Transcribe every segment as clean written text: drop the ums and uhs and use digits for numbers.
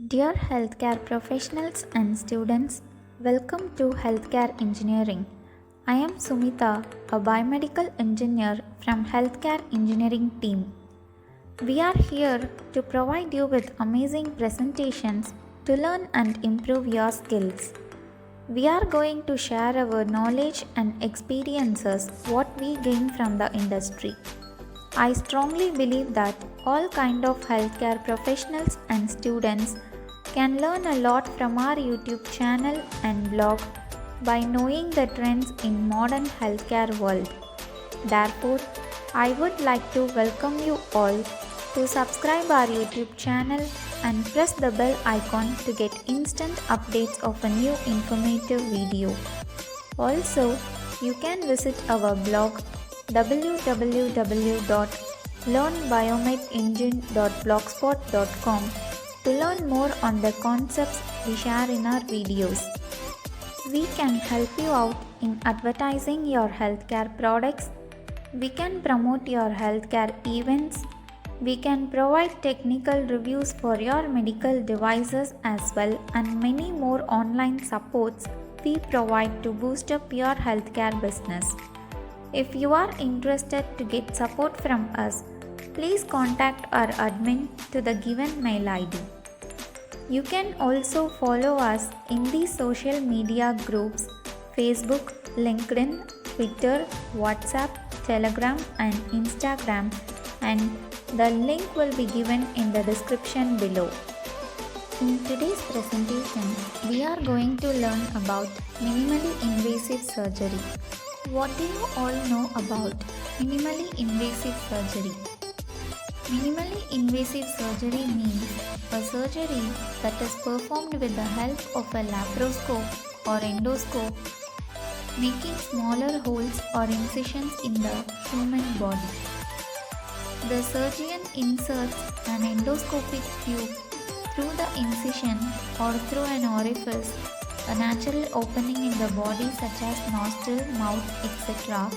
Dear healthcare professionals and students, welcome to Healthcare Engineering. I am Sumita, a biomedical engineer from Healthcare Engineering team. We are here to provide you with amazing presentations to learn and improve your skills. We are going to share our knowledge and experiences what we gain from the industry. I strongly believe that all kind of healthcare professionals and students can learn a lot from our YouTube channel and blog by knowing the trends in modern healthcare world. Therefore, I would like to welcome you all to subscribe our YouTube channel and press the bell icon to get instant updates of a new informative video. Also, you can visit our blog www.learnbiomedengine.blogspot.com to learn more on the concepts we share in our videos. We can help you out in advertising your healthcare products. We can promote your healthcare events. We can provide technical reviews for your medical devices as well, and many more online supports we provide to boost up your healthcare business. If you are interested to get support from us, please contact our admin to the given mail ID. You can also follow us in the social media groups Facebook, LinkedIn, Twitter, WhatsApp, Telegram and Instagram, and the link will be given in the description below. In today's presentation, we are going to learn about minimally invasive surgery. What do you all know about minimally invasive surgery? Minimally invasive surgery means a surgery that is performed with the help of a laparoscope or endoscope, making smaller holes or incisions in the human body. The surgeon inserts an endoscopic tube through the incision or through an orifice, a natural opening in the body such as nostril, mouth, etc.,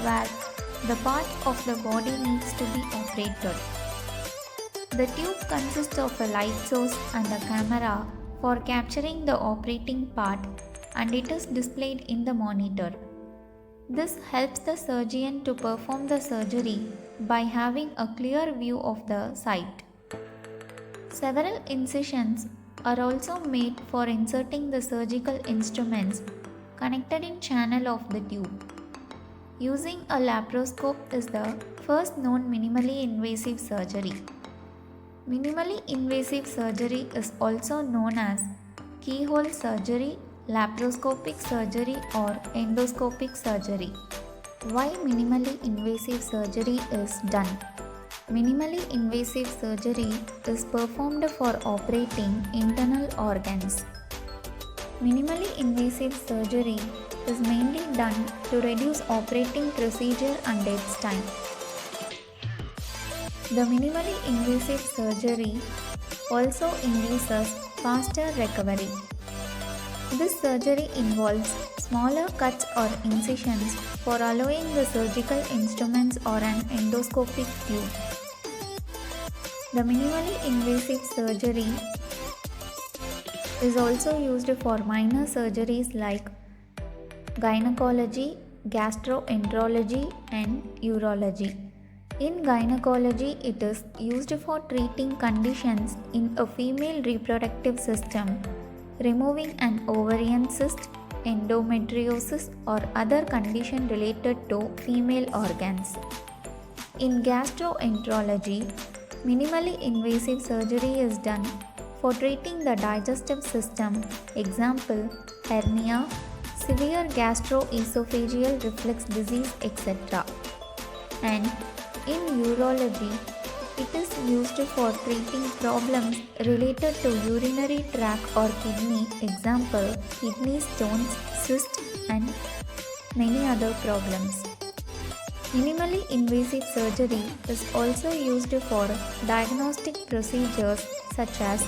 where the part of the body needs to be operated. The tube consists of a light source and a camera for capturing the operating part, and it is displayed in the monitor. This helps the surgeon to perform the surgery by having a clear view of the site. Several incisions are also made for inserting the surgical instruments connected in channel of the tube. Using a laparoscope is the first known minimally invasive surgery. Minimally invasive surgery is also known as keyhole surgery, laparoscopic surgery or endoscopic surgery. Why minimally invasive surgery is done? Minimally invasive surgery is performed for operating internal organs. Minimally invasive surgery is mainly done to reduce operating procedure and its time. The minimally invasive surgery also induces faster recovery. This surgery involves smaller cuts or incisions for allowing the surgical instruments or an endoscopic tube. The minimally invasive surgery is also used for minor surgeries like gynecology, gastroenterology, and urology. In gynecology, it is used for treating conditions in a female reproductive system, removing an ovarian cyst, endometriosis, or other condition related to female organs. In gastroenterology, minimally invasive surgery is done for treating the digestive system, example, hernia, severe gastroesophageal reflux disease, etc. And in urology, it is used for treating problems related to urinary tract or kidney, example, kidney stones, cysts, and many other problems. Minimally invasive surgery is also used for diagnostic procedures such as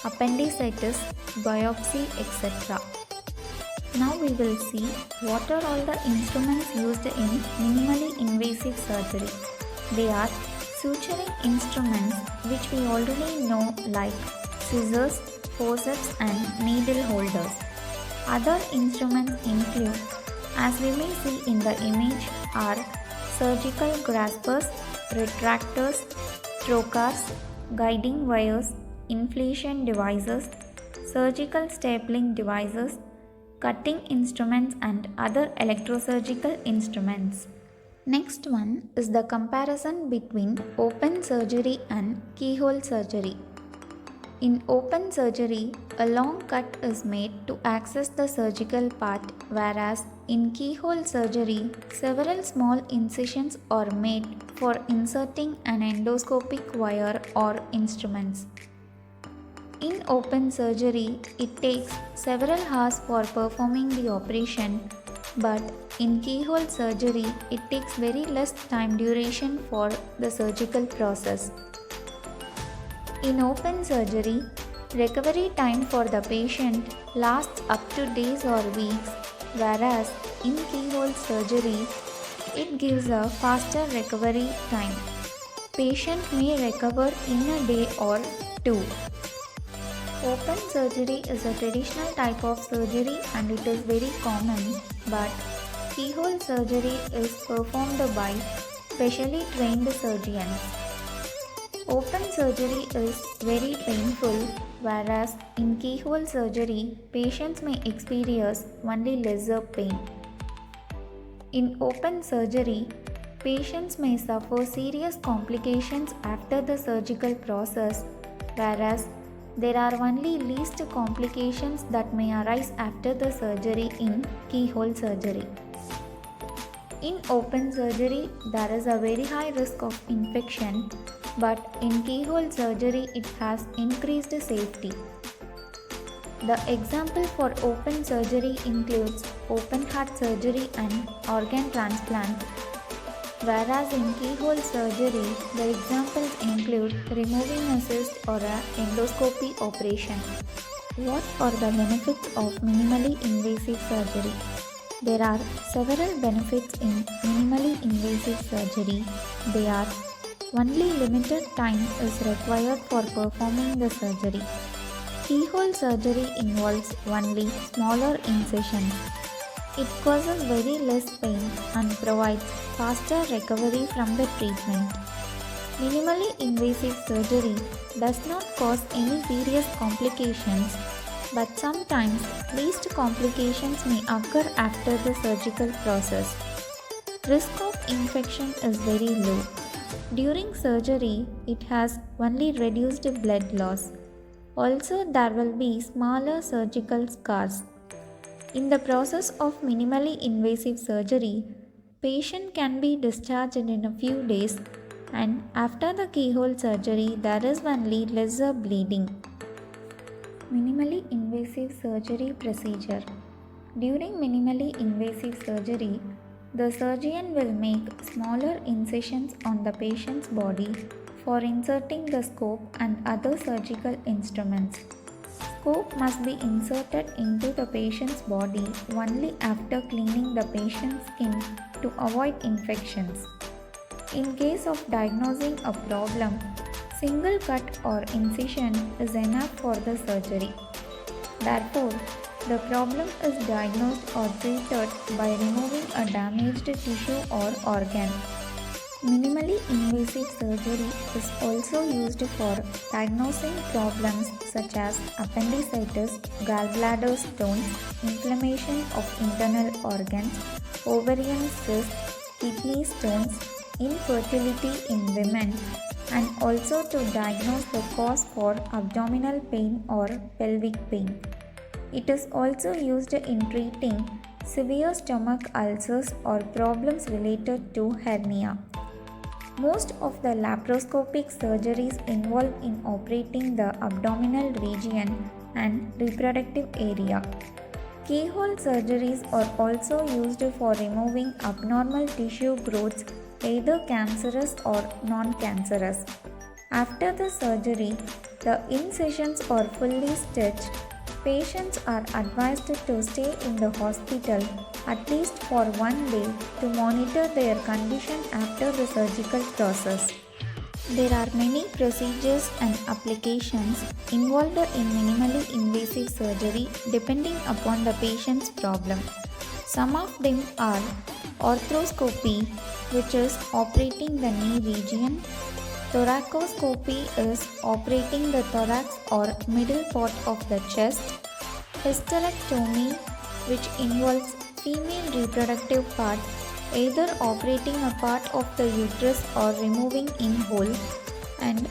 appendicitis, biopsy, etc. Now we will see what are all the instruments used in minimally invasive surgery. They are suturing instruments which we already know like scissors, forceps, and needle holders. Other instruments include, as we may see in the image, are surgical graspers, retractors, trocars, guiding wires, inflation devices, surgical stapling devices, cutting instruments, and other electrosurgical instruments. Next one is the comparison between open surgery and keyhole surgery. In open surgery, a long cut is made to access the surgical part, whereas in keyhole surgery, several small incisions are made for inserting an endoscopic wire or instruments. In open surgery, it takes several hours for performing the operation, but in keyhole surgery, it takes very less time duration for the surgical process. In open surgery, recovery time for the patient lasts up to days or weeks, whereas in keyhole surgery, it gives a faster recovery time. Patient may recover in a day or two. Open surgery is a traditional type of surgery and it is very common, but keyhole surgery is performed by specially trained surgeons. Open surgery is very painful, whereas in keyhole surgery, patients may experience only lesser pain. In open surgery, patients may suffer serious complications after the surgical process, whereas there are only least complications that may arise after the surgery in keyhole surgery. In open surgery, there is a very high risk of infection, but in keyhole surgery, it has increased safety. The example for open surgery includes open heart surgery and organ transplant, whereas in keyhole surgery, the examples include removing a cyst or an endoscopy operation. What are the benefits of minimally invasive surgery? There are several benefits in minimally invasive surgery. They are: only limited time is required for performing the surgery. Keyhole surgery involves only smaller incisions. It causes very less pain and provides faster recovery from the treatment. Minimally invasive surgery does not cause any serious complications, but sometimes least complications may occur after the surgical process. Risk of infection is very low. During surgery, it has only reduced blood loss. Also, there will be smaller surgical scars. In the process of minimally invasive surgery, patient can be discharged in a few days, and after the keyhole surgery, there is only lesser bleeding. Minimally invasive surgery procedure. During minimally invasive surgery, the surgeon will make smaller incisions on the patient's body for inserting the scope and other surgical instruments. Scope must be inserted into the patient's body only after cleaning the patient's skin to avoid infections. In case of diagnosing a problem, single cut or incision is enough for the surgery. Therefore, the problem is diagnosed or treated by removing a damaged tissue or organ. Minimally invasive surgery is also used for diagnosing problems such as appendicitis, gallbladder stones, inflammation of internal organs, ovarian cysts, kidney stones, infertility in women, and also to diagnose the cause for abdominal pain or pelvic pain. It is also used in treating severe stomach ulcers or problems related to hernia. Most of the laparoscopic surgeries involve in operating the abdominal region and reproductive area. Keyhole surgeries are also used for removing abnormal tissue growths, either cancerous or non-cancerous. After the surgery, the incisions are fully stitched. Patients are advised to stay in the hospital at least for 1 day to monitor their condition after the surgical process. There are many procedures and applications involved in minimally invasive surgery depending upon the patient's problem. Some of them are arthroscopy, which is operating the knee region. Thoracoscopy is operating the thorax or middle part of the chest. Hysterectomy, which involves female reproductive part, either operating a part of the uterus or removing in whole, and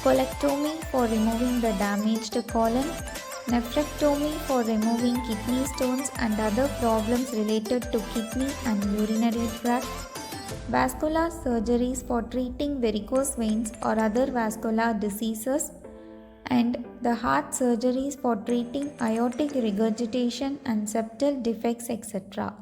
colectomy for removing the damaged colon, nephrectomy for removing kidney stones and other problems related to kidney and urinary tract, vascular surgeries for treating varicose veins or other vascular diseases, and the heart surgeries for treating aortic regurgitation and septal defects, etc.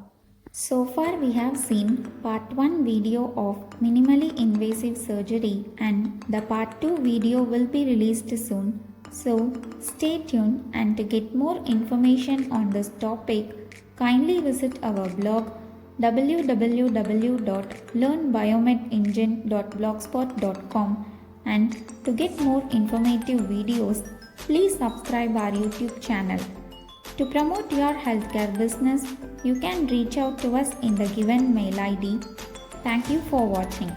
So far we have seen part 1 video of minimally invasive surgery, and the part 2 video will be released soon. So stay tuned, and to get more information on this topic, kindly visit our blog www.learnbiomedengine.blogspot.com, and to get more informative videos, please subscribe our YouTube channel. To promote your healthcare business, you can reach out to us in the given mail ID. Thank you for watching.